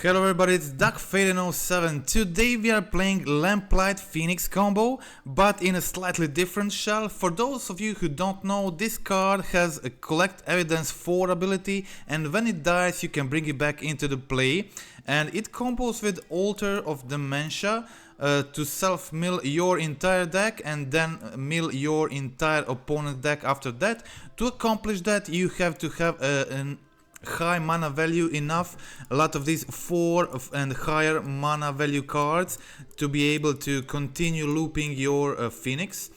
Hello everybody, it's DuckFaden07. Today we are playing Lamplight Phoenix combo, but in a slightly different shell. For those of you who don't know, this card has a Collect Evidence 4 ability, and when it dies you can bring it back into the play. And it combos with Altar of Dementia to self-mill your entire deck and then mill your entire opponent's deck after that. To accomplish that you have to have an high mana value enough, a lot of these 4 and higher mana value cards to be able to continue looping your Phoenix.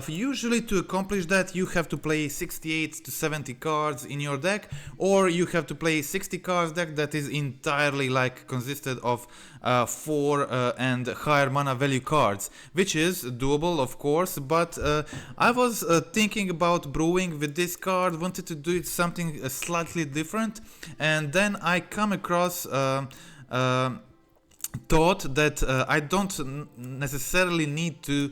Usually to accomplish that you have to play 68 to 70 cards in your deck, or you have to play 60 cards deck that is entirely like consisted of 4 and higher mana value cards, which is doable of course, but I was thinking about brewing with this card, wanted to do it something slightly different, and then I come across thought that I don't necessarily need to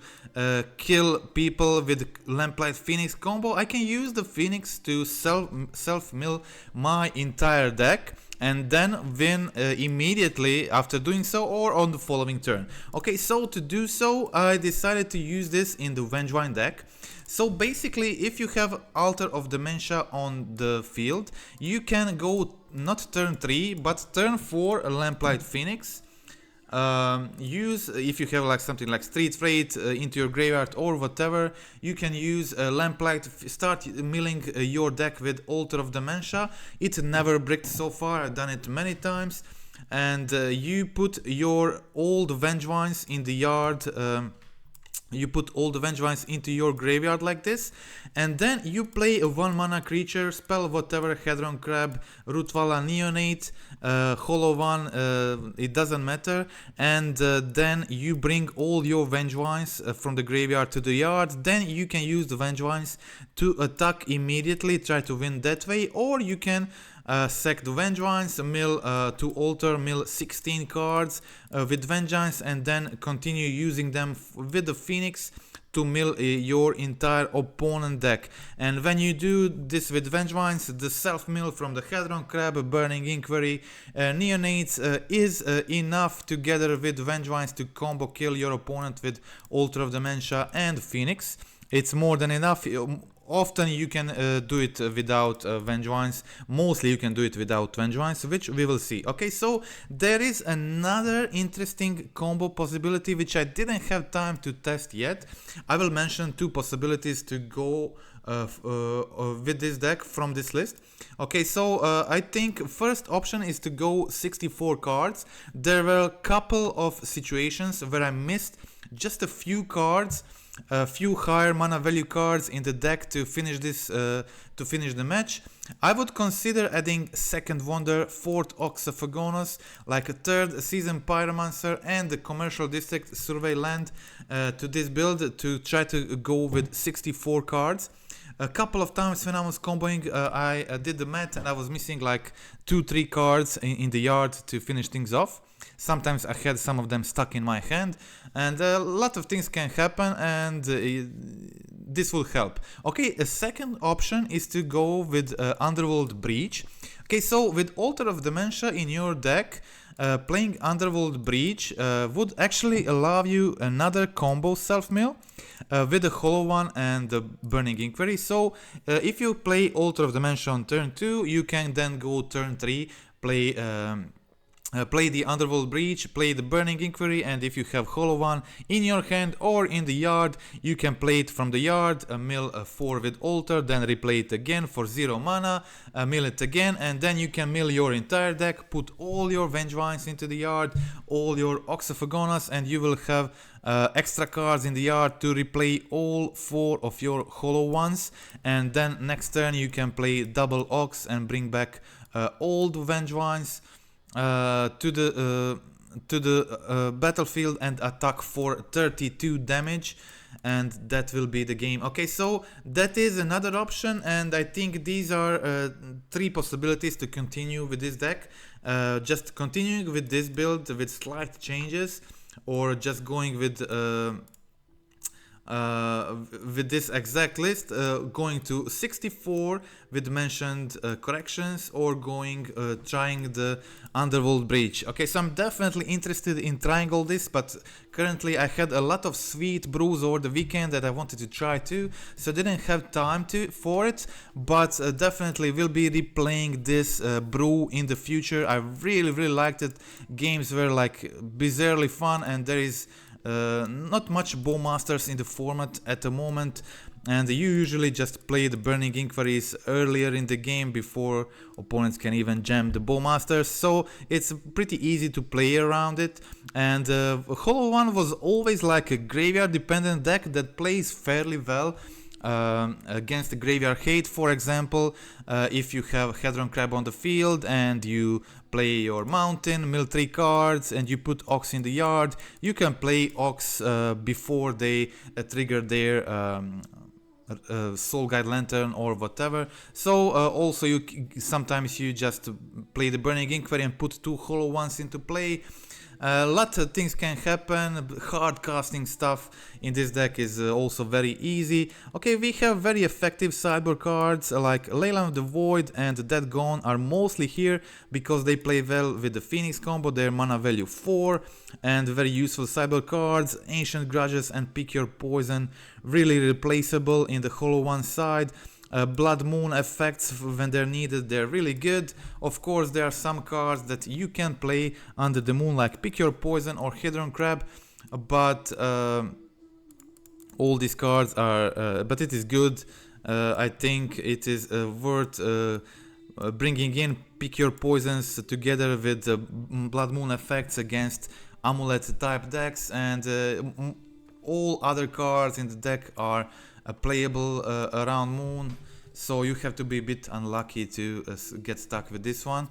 kill people with Lamplight Phoenix combo. I can use the Phoenix to self-mill my entire deck and then win immediately after doing so, or on the following turn. Okay, so to do so I decided to use this in the Vengevine deck. So basically, if you have Altar of Dementia on the field, you can go not turn 3 but turn 4 Lamplight Phoenix. If you have like something like Street Wraith into your graveyard or whatever, you can use Lamplight, start milling your deck with Altar of Dementia. It never bricked so far, I've done it many times, and you put your old Vengevines in the yard. You put all the Vengevines into your graveyard like this, and then you play a 1 mana creature, spell whatever, Hedron Crab, Rootwalla, Neonate, Hollow One, it doesn't matter, and then you bring all your Vengevines from the graveyard to the yard. Then you can use the Vengevines to attack immediately, try to win that way, or you can sack the Vengevines, mill to altar, mill 16 cards with Vengevines, and then continue using them with the Phoenix to mill your entire opponent deck. And when you do this with Vengevines, the self-mill from the Hedron Crab, Burning Inquiry, Neonates is enough together with Vengevines to combo kill your opponent with Altar of Dementia and Phoenix. It's more than enough. Often you can do it without Vengevines, mostly you can do it without Vengevines, which we will see. Okay, so there is another interesting combo possibility which I didn't have time to test yet. I will mention 2 possibilities to go with this deck from this list. Okay, so I think first option is to go 64 cards. There were a couple of situations where I missed just a few cards, a few higher mana value cards in the deck to finish this, to finish the match. I would consider adding second wonder, 4th Ox of Agonas, like a 3rd Seasoned Pyromancer and the commercial district survey land to this build to try to go with 64 cards. A couple of times when I was comboing, I did the math and I was missing like 2-3 cards in the yard to finish things off. Sometimes I had some of them stuck in my hand, and a lot of things can happen, and this will help. Okay, a second option is to go with Underworld Breach. Okay, so with Altar of Dementia in your deck, playing Underworld Breach would actually allow you another combo self-mill with the Hollow One and the Burning Inquiry. So if you play Altar of Dementia on turn 2, you can then go turn 3, play the Underworld Breach, play the Burning Inquiry, and if you have Hollow One in your hand or in the yard, you can play it from the yard, mill 4 with Altar, then replay it again for 0 mana, mill it again, and then you can mill your entire deck, put all your Vengevines into the yard, all your Ox of Agonas, and you will have extra cards in the yard to replay all 4 of your Hollow Ones, and then next turn you can play double Ox and bring back all the Vengevines to the battlefield and attack for 32 damage, and that will be the game. Okay, so that is another option, and I think these are 3 possibilities to continue with this deck. Just continuing with this build with slight changes, or just going with with this exact list, going to 64 with mentioned corrections, or going trying the Underworld Breach. Okay, so I'm definitely interested in trying all this, but currently I had a lot of sweet brews over the weekend that I wanted to try too, so I didn't have time for it, but definitely will be replaying this brew in the future. I really liked it. Games were like bizarrely fun, and there is not much bowmasters in the format at the moment, and you usually just play the Burning Inquiries earlier in the game before opponents can even jam the bowmasters, so it's pretty easy to play around it. And Hollow One was always like a graveyard dependent deck that plays fairly well against the Graveyard Hate. For example, if you have Hedron Crab on the field and you play your mountain, mill 3 cards, and you put Ox in the yard, you can play Ox before they trigger their Soul Guide Lantern or whatever. So also sometimes you just play the Burning Inquiry and put 2 Hollow Ones into play. A lot of things can happen. Hard casting stuff in this deck is also very easy. Okay, we have very effective sideboard cards like Leyline of the Void and Dead Gone are mostly here because they play well with the Phoenix combo. Their mana value 4 and very useful sideboard cards. Ancient Grudges and Pick Your Poison, really replaceable in the Hollow One side. Blood Moon effects when they're needed, they're really good. Of course, there are some cards that you can play under the moon, like Pick Your Poison or Hedron Crab, but all these cards are, but it is good. I think it is worth bringing in Pick Your Poisons together with Blood Moon effects against Amulet type decks, and all other cards in the deck are playable around moon, so you have to be a bit unlucky to get stuck with this one.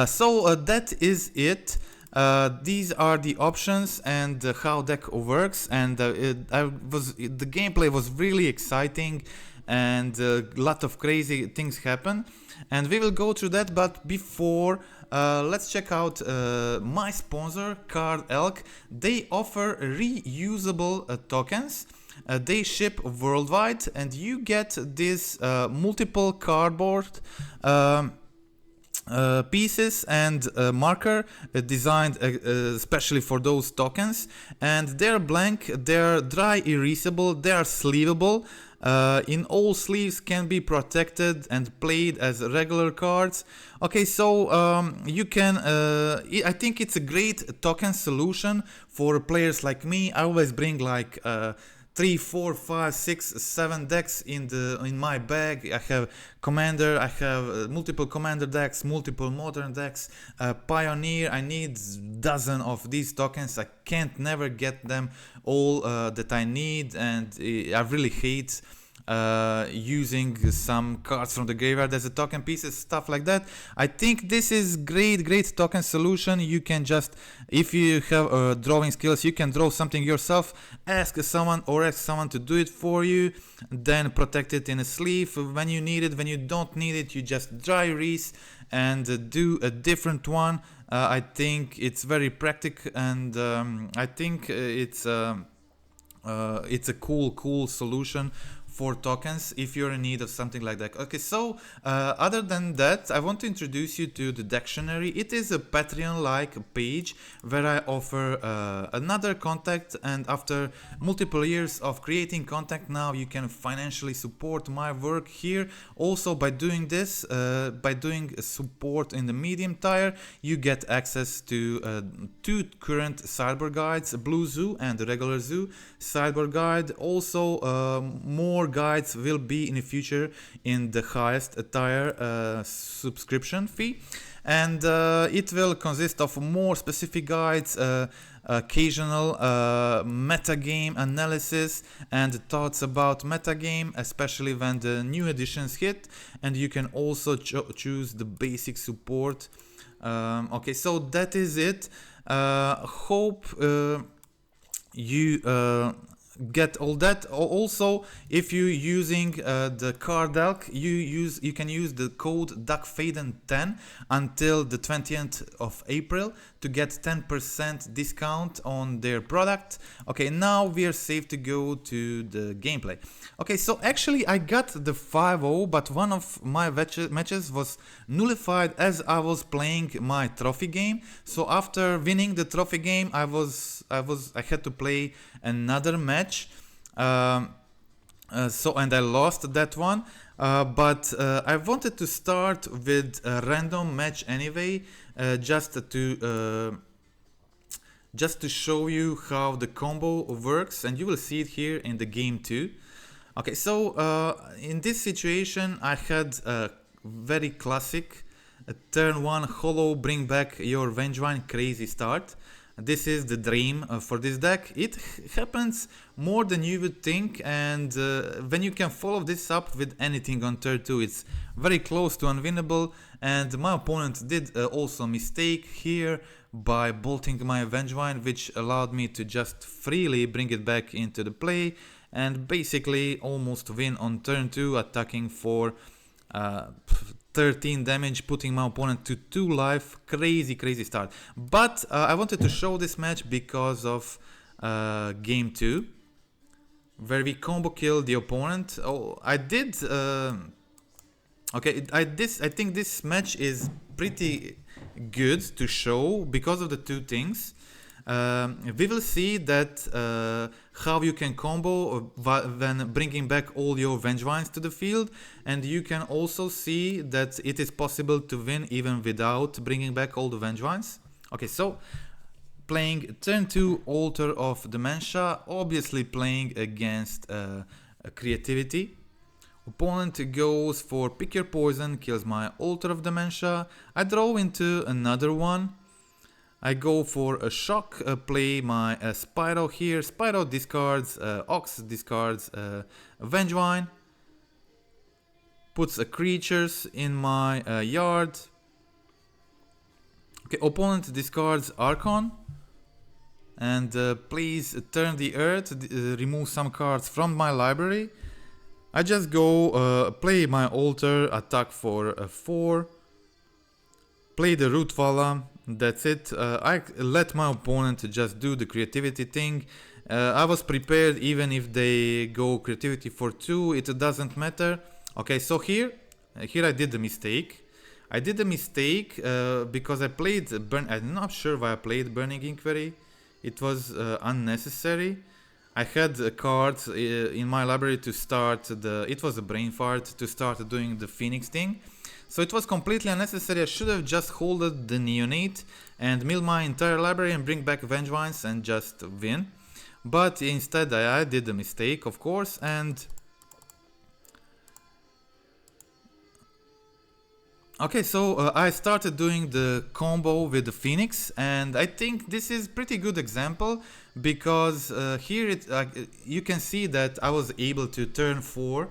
So that is it. These are the options and how deck works, and the gameplay was really exciting and a lot of crazy things happen, and we will go through that. But before, let's check out my sponsor, Card Elk. They offer reusable tokens. They ship worldwide, and you get this multiple cardboard pieces and marker designed especially for those tokens, and they're blank, they're dry erasable, they are sleevable. In all sleeves can be protected and played as regular cards. Okay, so you can I think it's a great token solution for players like me. I always bring like 3, 4, 5, 6, 7 decks in my bag. I have Commander, I have multiple Commander decks, multiple Modern decks, Pioneer. I need dozen of these tokens. I can't never get them all that I need, and I really hate using some cards from the graveyard as a token pieces, stuff like that. I think this is great token solution. You can just, if you have drawing skills, you can draw something yourself, ask someone to do it for you, then protect it in a sleeve when you need it. When you don't need it, you just dry erase and do a different one. I think it's very practical, and I think it's a cool solution for tokens if you're in need of something like that. Okay, so other than that, I want to introduce you to the Dictionary. It is a Patreon-like page where I offer another contact, and after multiple years of creating content, now you can financially support my work here. Also, by doing this, by doing support in the medium tier, you get access to 2 current sideboard guides, Blue Zoo and the regular Zoo sideboard guide. Also, more guides will be in the future in the highest tier subscription fee, and it will consist of more specific guides, occasional metagame analysis and thoughts about metagame, especially when the new editions hit, and you can also choose the basic support. Okay, so that is it. Hope you get all that. Also, if you're using the card elk, you can use the code DuckFaden10 until the 20th of April to get 10% discount on their product. Okay, now we are safe to go to the gameplay. Okay, so actually I got the 5-0, but one of my matches was nullified as I was playing my trophy game. So after winning the trophy game, I had to play another match. And I lost that one. But I wanted to start with a random match anyway, just to show you how the combo works, and you will see it here in the game too. Okay, so in this situation I had a very classic turn 1 hollow, bring back your Vengevine, crazy start. This is the dream for this deck. It happens more than you would think, and when you can follow this up with anything on turn 2, it's very close to unwinnable. And my opponent did also a mistake here by bolting my Vengevine, which allowed me to just freely bring it back into the play and basically almost win on turn 2, attacking for 13 damage, putting my opponent to 2 life. Crazy start. But I wanted to show this match because of game 2, where we combo killed the opponent. Oh, I did. Okay, I think this match is pretty good to show because of the two things. We will see that how you can combo when bringing back all your Vengevines to the field, and you can also see that it is possible to win even without bringing back all the Vengevines. Okay, so playing turn 2 Altar of Dementia, obviously playing against creativity. Opponent goes for pick your poison, kills my Altar of Dementia. I draw into another one. I go for a shock, play my Spyro here. Spyro discards, Ox discards Vengevine, puts creatures in my yard. Okay, opponent discards Archon, and please turn the earth, remove some cards from my library. I just go play my altar, attack for 4, play the Rootwalla. That's it. I let my opponent just do the creativity thing. I was prepared even if they go creativity for 2, it doesn't matter. Okay, so here I did the mistake. I did the mistake because I played I'm not sure why I played Burning Inquiry. It was unnecessary. I had cards in my library to start it was a brain fart to start doing the Phoenix thing. So it was completely unnecessary. I should have just holded the Neonate and mill my entire library and bring back Vengevines and just win. But instead I did the mistake, of course, and okay, so I started doing the combo with the Phoenix, and I think this is pretty good example because here you can see that I was able to turn 4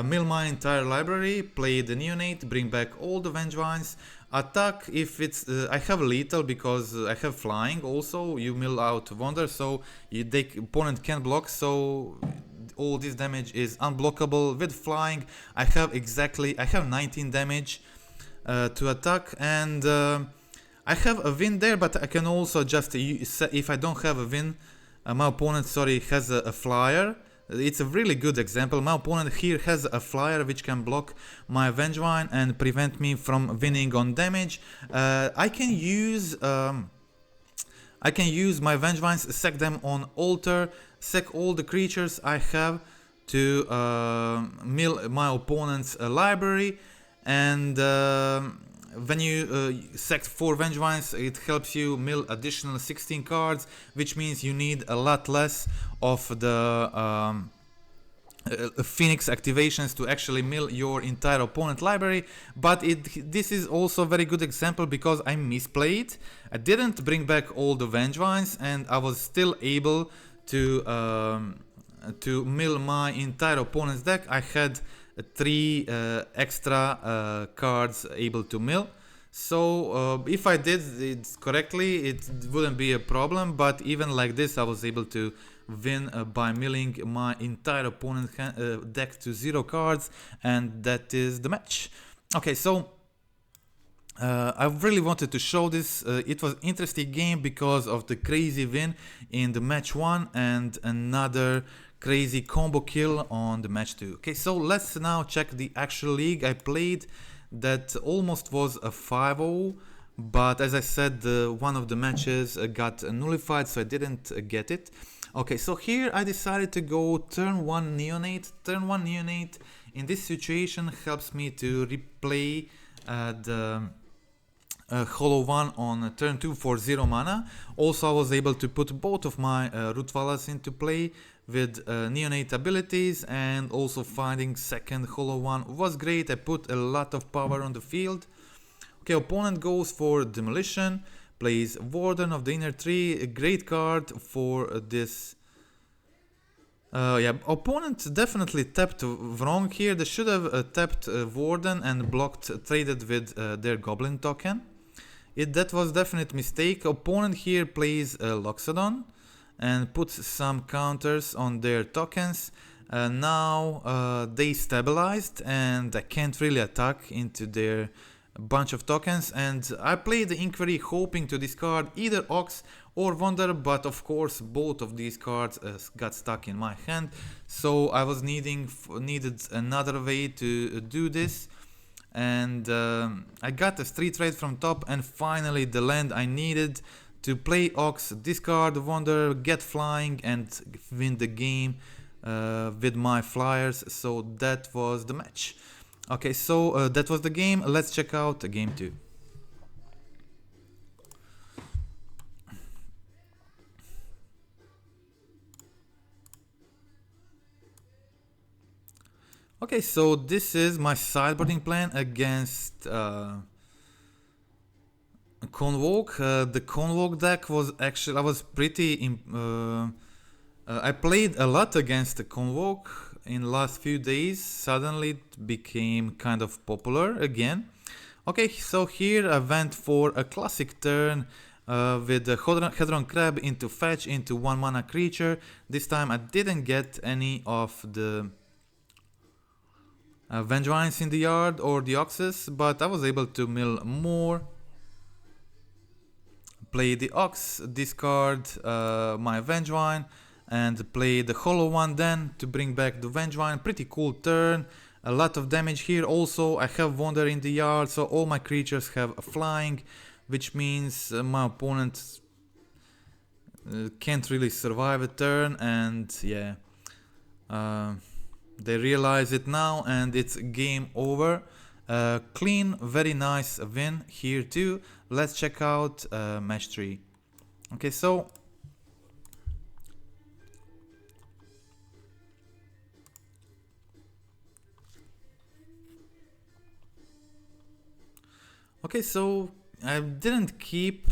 mill my entire library, play the Neonate, bring back all the Vengevines, attack if it's I have lethal because I have flying also. You mill out Wonder, so the opponent can't block, so all this damage is unblockable. With flying I have 19 damage to attack, and I have a win there, but I can also just if I don't have a win, my opponent has a flyer. It's a really good example. My opponent here has a flyer which can block my Vengevine and prevent me from winning on damage. I can use my Vengevines, sack them on altar, sack all the creatures I have to mill my opponent's library, and when you sack 4 Vengevines, it helps you mill additional 16 cards, which means you need a lot less of the Phoenix activations to actually mill your entire opponent library. But this is also a very good example because I misplayed. I didn't bring back all the Vengevines, and I was still able to mill my entire opponent's deck. I had 3 extra cards able to mill. So if I did it correctly, it wouldn't be a problem, but even like this I was able to win by milling my entire opponent deck to 0 cards, and that is the match. Okay, so I really wanted to show this. It was interesting game because of the crazy win in the match 1 and another crazy combo kill on the match 2. Okay, so let's now check the actual league I played. That almost was a 5-0, but as I said, one of the matches got nullified, so I didn't get it. Okay, so here I decided to go turn 1 Neonate. Turn 1 Neonate in this situation helps me to replay the Hollow 1 on turn 2 for 0 mana. Also, I was able to put both of my Rootwallas into play with Neonate abilities, and also finding second Hollow 1 was great. I put a lot of power on the field. Okay, opponent goes for Demolition, plays Warden of the Inner Tree, a great card for this. Yeah, opponent definitely tapped wrong here. They should have tapped Warden and traded with their Goblin token. That was definite mistake. Opponent here plays Loxodon and puts some counters on their tokens. Now they stabilized and I can't really attack into their bunch of tokens, and I played the Inquiry hoping to discard either Ox or Wonder, but of course both of these cards got stuck in my hand, so I was needed another way to do this, and I got a Street Wraith from top, and finally the land I needed to play Ox, discard Wonder, get flying and win the game with my flyers. So that was the match. Okay, so that was the game. Let's check out game 2. Okay, so this is my sideboarding plan against Convoke. The Convoke deck was actually, I was pretty I played a lot against the Convoke in the last few days. Suddenly it became kind of popular again. Okay, so here I went for a classic turn with the Hedron Crab into fetch into 1 mana creature. This time I didn't get any of the Vengevines in the yard or the Oxes, but I was able to mill more. Play the Ox, discard my Vengevine, and play the Hollow 1 then to bring back the Vengevine. Pretty cool turn, a lot of damage here. Also I have Wonder in the yard, so all my creatures have a flying, which means my opponent can't really survive a turn, and yeah, they realize it now and it's game over. Clean, very nice win here too. Let's check out match 3. Okay, so I didn't keep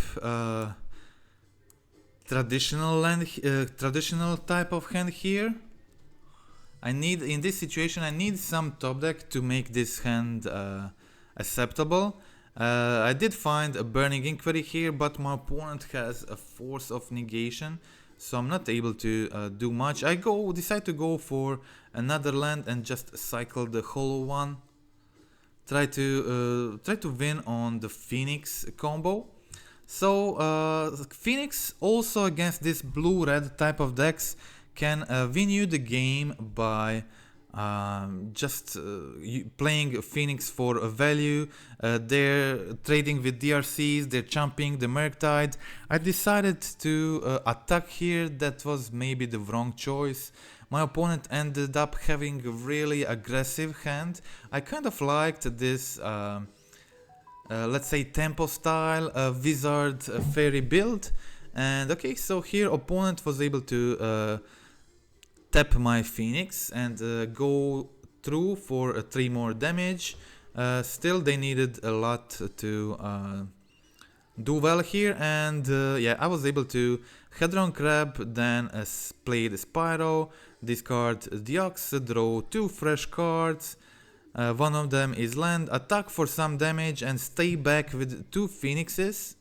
traditional type of hand here. In this situation I need some top deck to make this hand acceptable. I did find a Burning Inquiry here, but my opponent has a Force of Negation, so I'm not able to do much. I decide to go for another land and just cycle the Hollow 1. Try to win on the Phoenix combo. So Phoenix also against this blue-red type of decks can win you the game by just playing Phoenix for a value. They're trading with DRCs, they're chumping the Murktide. I decided to attack here. That was maybe the wrong choice. My opponent ended up having a really aggressive hand. I kind of liked this, let's say, tempo style wizard fairy build. And okay, so here opponent was able to tap my Phoenix and go through for 3 more damage. Still they needed a lot to do well here, and yeah, I was able to Hedron Crab, then play the Spyro, discard the Ox, draw 2 fresh cards. One of them is land, attack for some damage and stay back with 2 Phoenixes.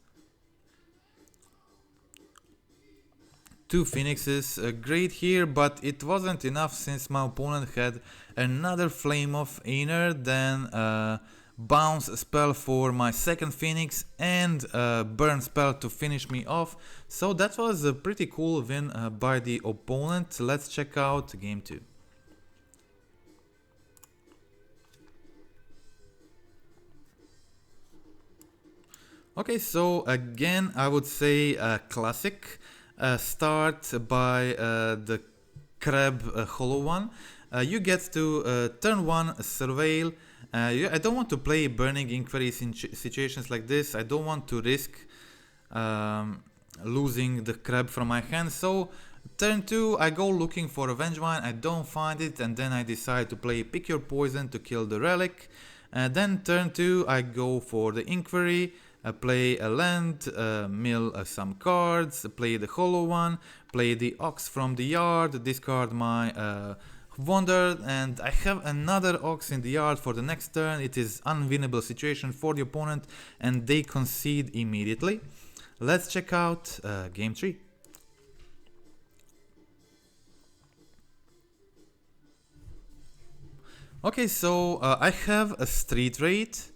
2 Phoenixes, great here, but it wasn't enough since my opponent had another Flame of Inner, then bounce spell for my second Phoenix and burn spell to finish me off. So that was a pretty cool win by the opponent. Let's check out game 2. Okay, so again I would say classic. Start by the crab hollow one. You get to turn 1 surveil. I don't want to play burning inquiries in situations like this. I don't want to risk losing the crab from my hand. So turn 2 I go looking for a Vengevine. I don't find it, and then I decide to play pick your poison to kill the relic. Then turn 2 I go for the inquiry. Play a land, mill some cards, play the hollow one, play the ox from the yard, discard my wonder, and I have another ox in the yard for the next turn. It is unwinnable situation for the opponent and they concede immediately. Let's check out game 3. Okay, so I have a Street Wraith.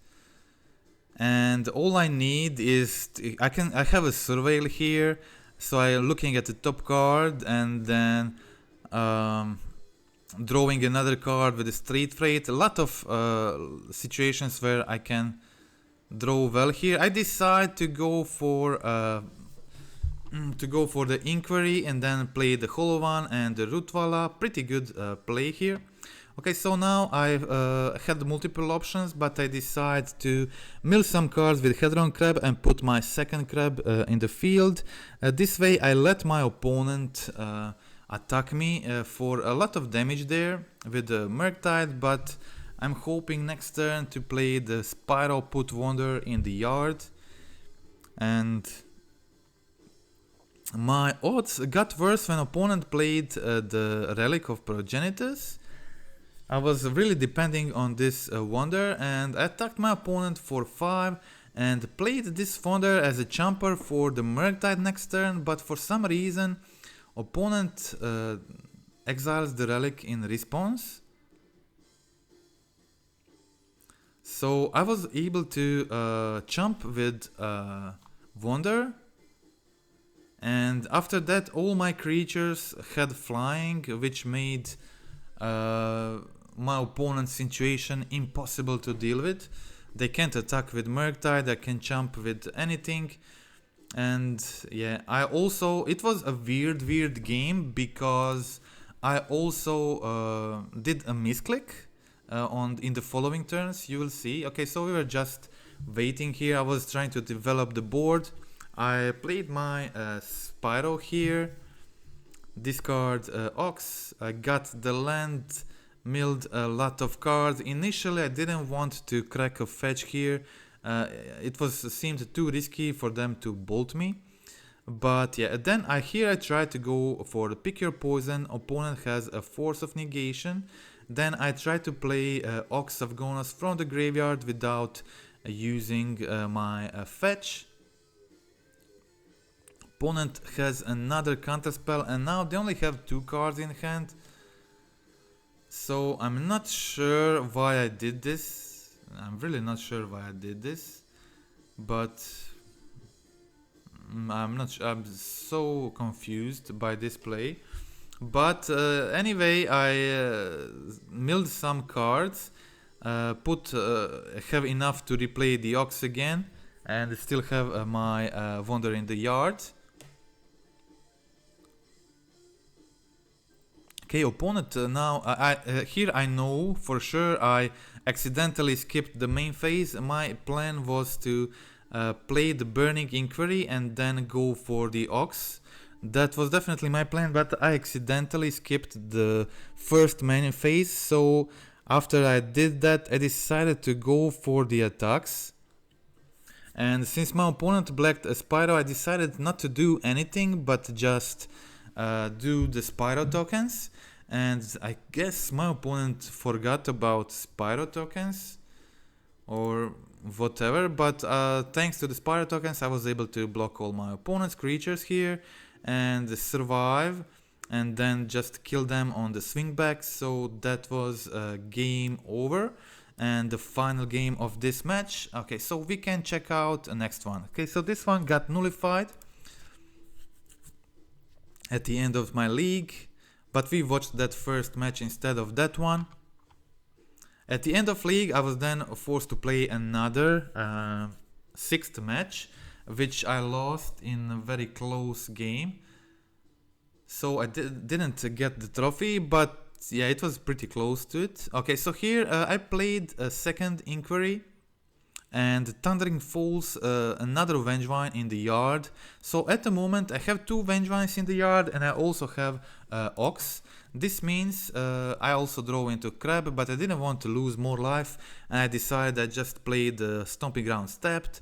And all I need is I have a surveil here, so I'm looking at the top card and then drawing another card with a Street Wraith. A lot of situations where I can draw well here. I decide to go for the inquiry and then play the hollow one and the Rootwalla. Pretty good play here. Okay, so now I've had multiple options, but I decide to mill some cards with Hedron Crab and put my second crab in the field. This way I let my opponent attack me for a lot of damage there with the Murktide, but I'm hoping next turn to play the Spyro Put Wonder in the yard. And my odds got worse when opponent played the Relic of Progenitus. I was really depending on this wonder, and I attacked my opponent for 5 and played this wonder as a jumper for the Murktide next turn, but for some reason opponent exiles the relic in response. So I was able to jump with wonder, and after that all my creatures had flying, which made my opponent's situation impossible to deal with. They can't attack with Murktide, I can jump with anything. And yeah, it was a weird game because I also did a misclick in the following turns. You will see. Okay, so we were just waiting here. I was trying to develop the board. I played my Spyro here. Discard Ox. I got the land, milled a lot of cards. Initially I didn't want to crack a fetch here. It seemed too risky for them to bolt me. But yeah, then I tried to go for the pick your poison. Opponent has a Force of Negation. Then I tried to play Ox of Agonas from the graveyard without using my fetch. Opponent has another counterspell, and now they only have 2 cards in hand. So I'm not sure why I did this. I'm really not sure why I did this, but I'm not sure. I'm so confused by this play. But anyway, I milled some cards, have enough to replay the Ox again, and still have my Wonder in the yard. Okay, opponent now, here I know for sure I accidentally skipped the main phase. My plan was to play the Burning Inquiry and then go for the Ox. That was definitely my plan, but I accidentally skipped the first main phase. So after I did that, I decided to go for the attacks. And since my opponent blacked a Spyro, I decided not to do anything but just do the Spyro tokens. And I guess my opponent forgot about Spyro tokens or whatever, but thanks to the Spyro tokens I was able to block all my opponent's creatures here. and survive, and then just kill them on the swing back. So that was game over, and the final game of this match. Okay, so we can check out the next one. Okay, so this one got nullified at the end of my league, but we watched that first match instead of that one. At the end of league, I was then forced to play another sixth match, which I lost in a very close game. So I didn't get the trophy, but yeah, it was pretty close to it. Okay, so here I played a second Inquiry, and Thundering Falls, another Vengevine in the yard. So at the moment I have two Vengevines in the yard, and I also have Ox. This means I also draw into Crab, but I didn't want to lose more life, and I decided I just played Stomping Ground Stepped,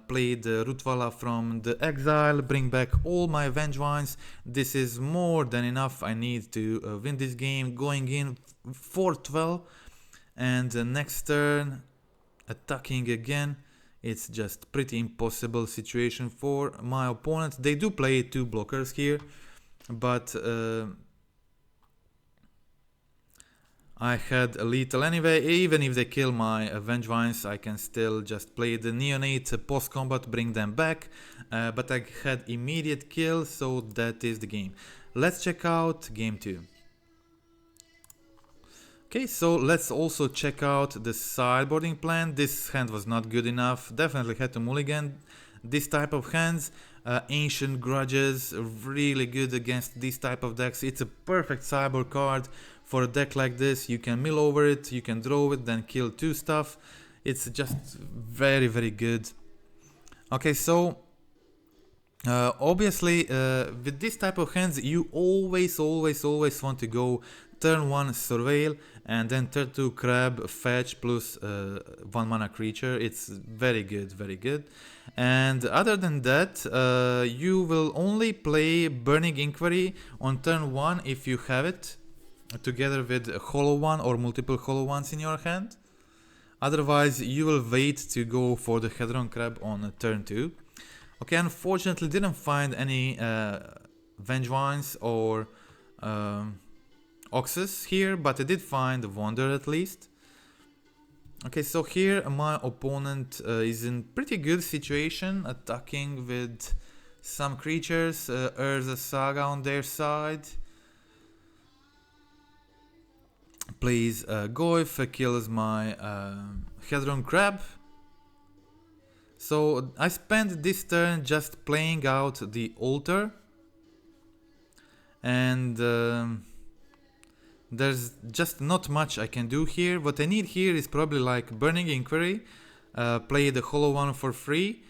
played Rootwalla from the exile, bring back all my Vengevines. This is more than enough. I need to win this game, going in 4-12, and the next turn attacking again. It's just pretty impossible situation for my opponent. They do play two blockers here, but I had a lethal anyway. Even if they kill my Vengevines, I can still just play the Neonate post-combat, bring them back. But I had immediate kill, so that is the game. Let's check out game 2. Okay, so let's also check out the sideboarding plan. This hand was not good enough. Definitely had to mulligan this type of hands. Ancient Grudges, really good against this type of decks. It's a perfect sideboard card for a deck like this. You can mill over it, you can draw it, then kill two stuff. It's just very, very good. Okay, so obviously with this type of hands, you always want to go turn 1 Surveil, and then turn 2 Crab, fetch plus 1 mana creature. It's very good, very good. And other than that, you will only play Burning Inquiry on turn 1 if you have it, together with a Hollow One or multiple Hollow Ones in your hand. Otherwise, you will wait to go for the Hedron Crab on turn 2. Okay, unfortunately didn't find any Vengevines or Oxes here, but I did find Wonder at least. Okay, so here my opponent is in pretty good situation, attacking with some creatures, Urza Saga on their side. Plays Goyf, kills my Hedron Crab. So I spent this turn just playing out the Altar, and there's just not much I can do here. What I need here is probably like Burning Inquiry, play the Hollow One for free.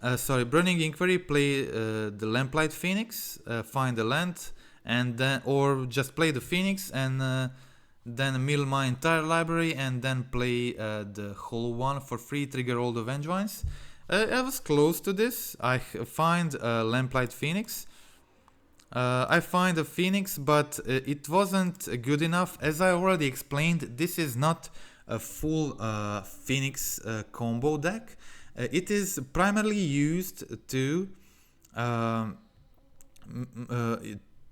Burning Inquiry, play the Lamplight Phoenix, find the land, and then, or just play the Phoenix and then mill my entire library, and then play the Hollow One for free, trigger all the Vengevines. I was close to this. I find Lamplight Phoenix. I find a Phoenix, but it wasn't good enough. As I already explained, this is not a full Phoenix combo deck. It is primarily used to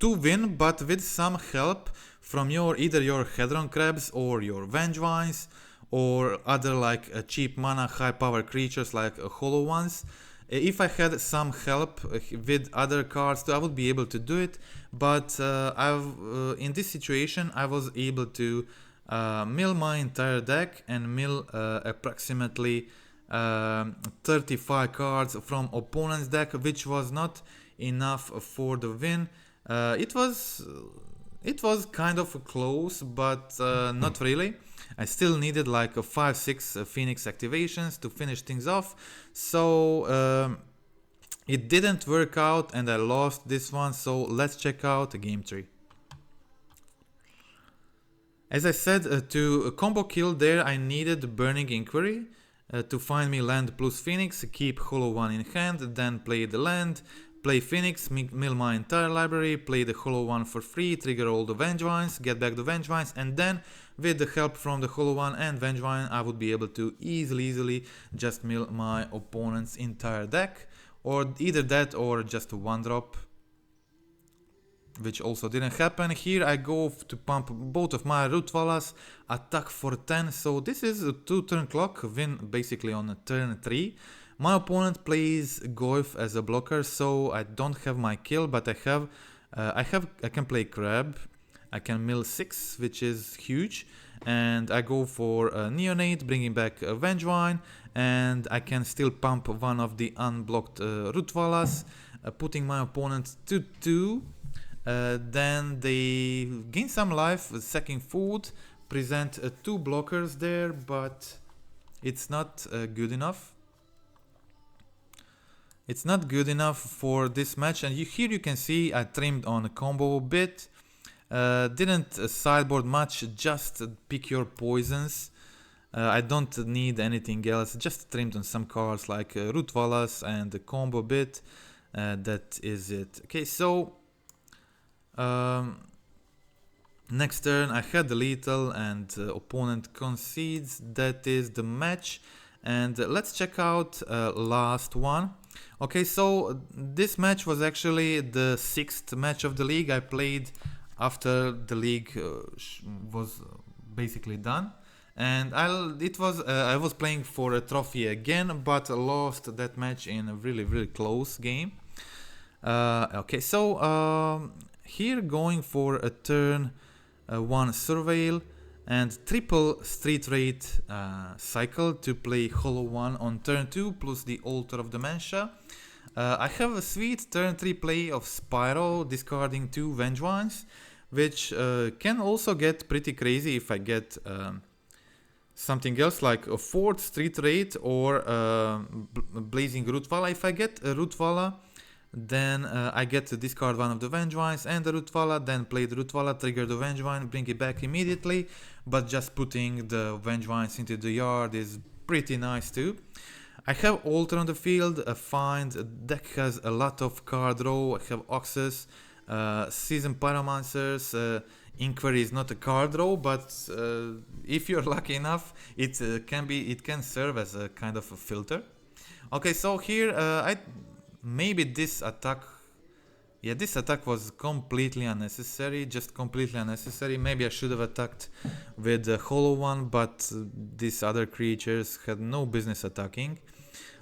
win, but with some help from either your Hedron Crabs or your Vengevines, or other like cheap mana high power creatures like Hollow Ones. If I had some help with other cards too, I would be able to do it, but in this situation I was able to mill my entire deck and mill approximately 35 cards from opponent's deck, which was not enough for the win. It was kind of close, but not really. I still needed like 5-6 Phoenix activations to finish things off, so it didn't work out and I lost this one. So let's check out game 3. As I said, to combo kill there I needed Burning Inquiry to find me land plus Phoenix, keep Hollow One in hand, then play the land, play Phoenix, mill my entire library, play the Hollow One for free, trigger all the Vengevines, get back the Vengevines, and then with the help from the Hollow One and Vengevine I would be able to easily just mill my opponent's entire deck. or either that or just a 1-drop, which also didn't happen. Here I go to pump both of my Rootwallas, attack for 10, so this is a 2-turn clock, win basically on turn 3. My opponent plays Goyf as a blocker, so I don't have my kill, but I can play Crab, I can mill 6, which is huge, and I go for a Neonate, bringing back a Vengevine, and I can still pump one of the unblocked Rootwallas, putting my opponent to 2. Then they gain some life, sacking food, present 2 blockers there, but it's not good enough. It's not good enough for this match, and here you can see I trimmed on a combo a bit. Didn't sideboard much, just pick your poisons. I don't need anything else, just trimmed on some cards like Rootwallas and the combo bit. That is it. Okay, so next turn I had the lethal and opponent concedes. That is the match, and let's check out last one. Okay, so this match was actually the 6th match of the league I played after the league was basically done, and I was playing for a trophy again, but lost that match in a really close game. Okay, so here going for a turn 1 Surveil and triple Street Wraith cycle to play Hollow 1 on turn 2 plus the Altar of Dementia. I have a sweet turn 3 play of Spyro, discarding 2 Vengevines, which can also get pretty crazy if I get something else like a 4th Street Wraith or Blazing Rootwalla. If I get a Rootwalla, then I get to discard one of the Vengevines and the Rootwalla, then play the Rootwalla, trigger the Vengevine, bring it back immediately, but just putting the Vengevines into the yard is pretty nice too. I have Altar on the field, find deck has a lot of card draw. I have Oxes, Seasoned Pyromancers, Inquiry is not a card draw, but if you're lucky enough, it can serve as a kind of a filter. Okay, so here maybe this attack, yeah, this attack was completely unnecessary, just completely unnecessary. Maybe I should have attacked with the Hollow 1, but these other creatures had no business attacking.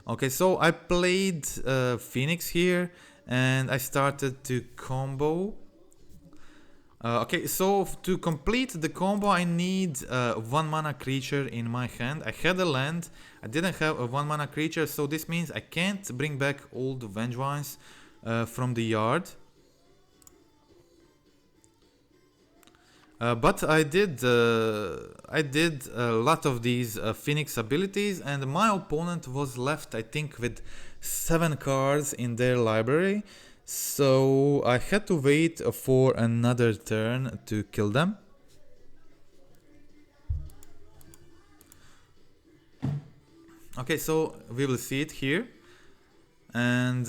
Okay, so I played Phoenix here, and I started to combo. Okay, so to complete the combo I need 1 mana creature in my hand. I had a land, I didn't have a 1 mana creature, so this means I can't bring back all the Vengevines from the yard. But I did a lot of these Phoenix abilities, and my opponent was left, I think, with 7 cards in their library. So I had to wait for another turn to kill them. Okay, so we will see it here. And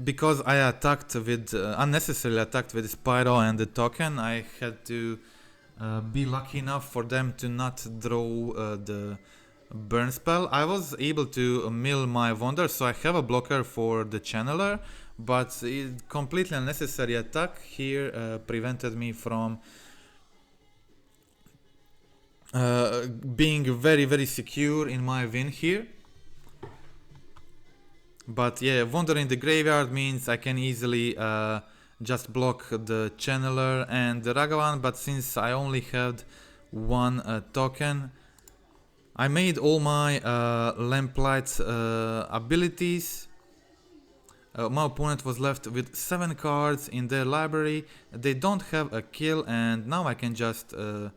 because I attacked with unnecessarily attacked with Spyro and the token, I had to be lucky enough for them to not draw the burn spell. I was able to mill my Wonder, so I have a blocker for the Channeler, but completely unnecessary attack here prevented me from being very secure in my win here. But yeah, Wonder in the graveyard means I can easily just block the Channeler and the Ragavan, but since I only had 1 token, I made all my Lamplight abilities. My opponent was left with 7 cards in their library. They don't have a kill, and now I can just cycle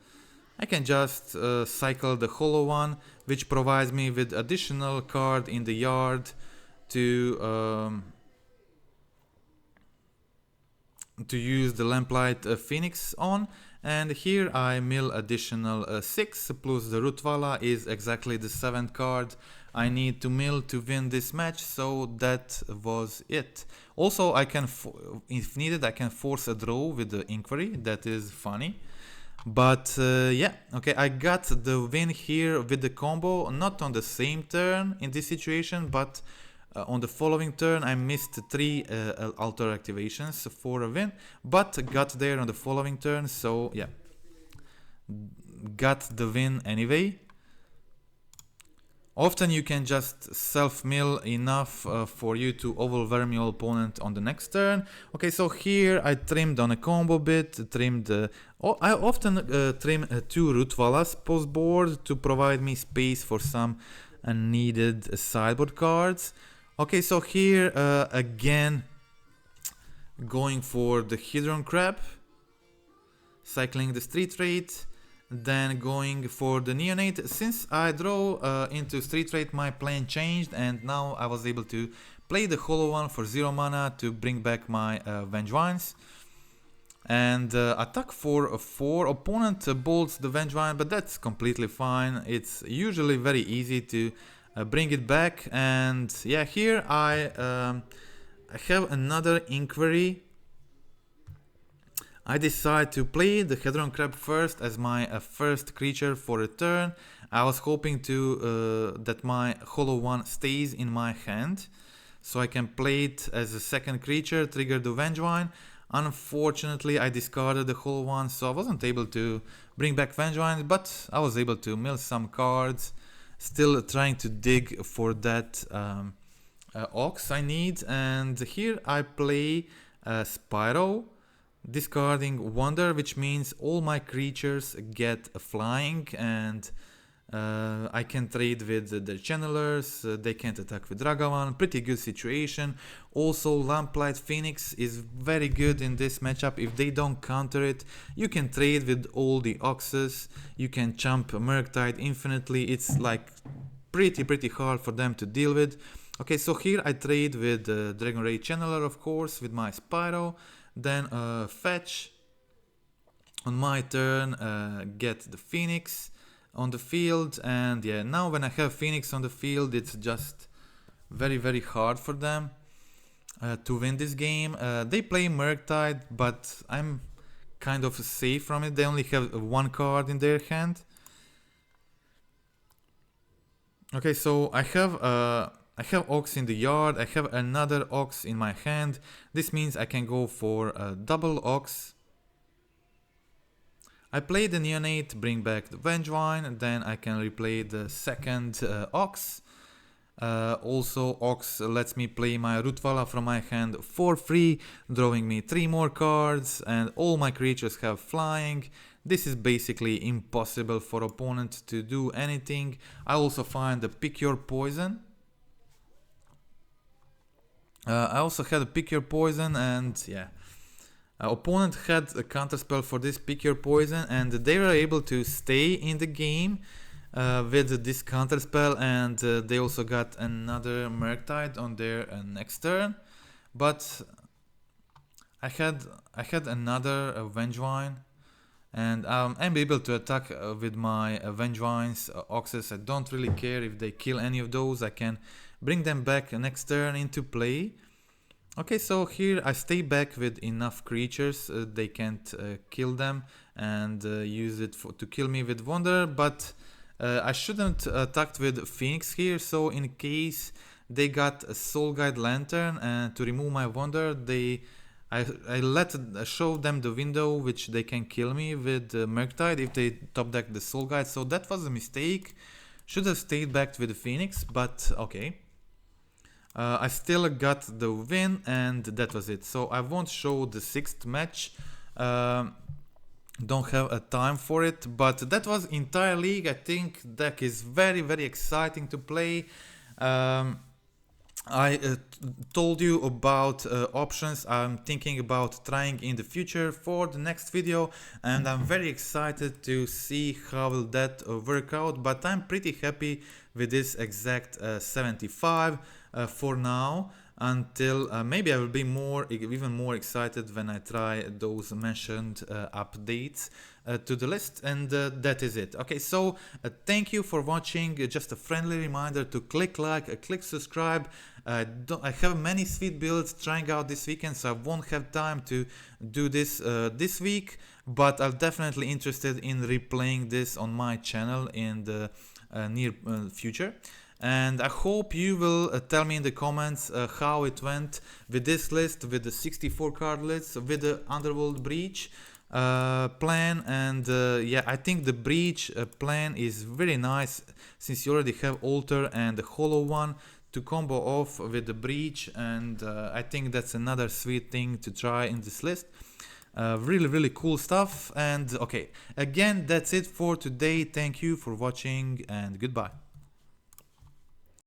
the Hollow 1, which provides me with additional card in the yard to use the Lamplight Phoenix on. And here I mill additional 6 plus the Rootwalla is exactly the 7th card I need to mill to win this match, so that was it. Also, I can, if needed, I can force a draw with the Inquiry. That is funny. But yeah, okay, I got the win here with the combo, not on the same turn in this situation, but On the following turn I missed 3 altar activations for a win, but got there on the following turn, so yeah, got the win anyway. Often you can just self-mill enough for you to overwhelm your opponent on the next turn. Okay, so here I trimmed on a combo bit, trimmed... I often trim 2 Rootwallas post board to provide me space for some unneeded sideboard cards. Okay, so here again going for the Hydron Crab, cycling the Street Wraith, then going for the Neonate. Since I draw into Street Wraith, my plan changed, and now I was able to play the Hollow One for 0 mana to bring back my Vengevines. And attack for 4. Opponent bolts the Vengevine, but that's completely fine. It's usually very easy to bring it back. And yeah, here I have another Inquiry. I decide to play the Hydron Crab first as my first creature for a turn. I was hoping to that my Hollow One stays in my hand, so I can play it as a second creature, trigger the Vengevine. Unfortunately, I discarded the Hollow One, so I wasn't able to bring back Vengevine, but I was able to mill some cards. Still trying to dig for that Ox I need, and here I play Spyro, discarding Wonder, which means all my creatures get flying, and I can trade with the channelers, they can't attack with Dragavan, pretty good situation. Also Lamplight Phoenix is very good in this matchup. If they don't counter it, you can trade with all the Oxes, you can chump Murktide infinitely. It's like pretty hard for them to deal with. Okay, so here I trade with Dragon Ray Channeler, of course, with my Spyro. Then fetch on my turn, get the Phoenix on the field, and yeah, now when I have Phoenix on the field, it's just very hard for them to win this game. They play Murktide, but I'm kind of safe from it. They only have 1 card in their hand. Okay, so I have Ox in the yard, I have another Ox in my hand. This means I can go for a double Ox. I play the Neonate, bring back the Vengevine, and then I can replay the second Ox. Also, Ox lets me play my Rootwalla from my hand for free, drawing me 3 more cards, and all my creatures have flying. This is basically impossible for opponent to do anything. I also find the Pick Your Poison. I also had a Pick Your Poison, and yeah, opponent had a counterspell for this Pick Your Poison, and they were able to stay in the game with this counterspell, and they also got another Murktide on their next turn. But I had another Vengevine, and I'm able to attack with my Vengevines, Oxes. I don't really care if they kill any of those. I can bring them back next turn into play. Okay, so here I stay back with enough creatures. They can't kill them, and use it to kill me with Wonder, but I shouldn't attack with Phoenix here, so in case they got a Soul Guide Lantern and to remove my Wonder, I show them the window which they can kill me with Murktide if they top deck the Soul Guide, so that was a mistake. Should have stayed back with the Phoenix, but okay. I still got the win, and that was it. So I won't show the 6th match. Don't have a time for it, but that was entire league. I think deck is very exciting to play. I told you about options I'm thinking about trying in the future for the next video, and I'm very excited to see how will that work out, but I'm pretty happy with this exact 75 for now, until maybe I will be even more excited when I try those mentioned updates to the list, and that is it. Okay, so thank you for watching. Just a friendly reminder to click like, click subscribe. I have many sweet builds trying out this weekend, so I won't have time to do this this week, but I'm definitely interested in replaying this on my channel in the near future. and I hope you will tell me in the comments how it went with this list, with the 64 card list, with the Underworld Breach plan. And yeah, I think the Breach plan is very nice, since you already have Altar and the Hollow one to combo off with the Breach, and I think that's another sweet thing to try in this list. Really cool stuff. And okay, again, that's it for today. Thank you for watching, and goodbye.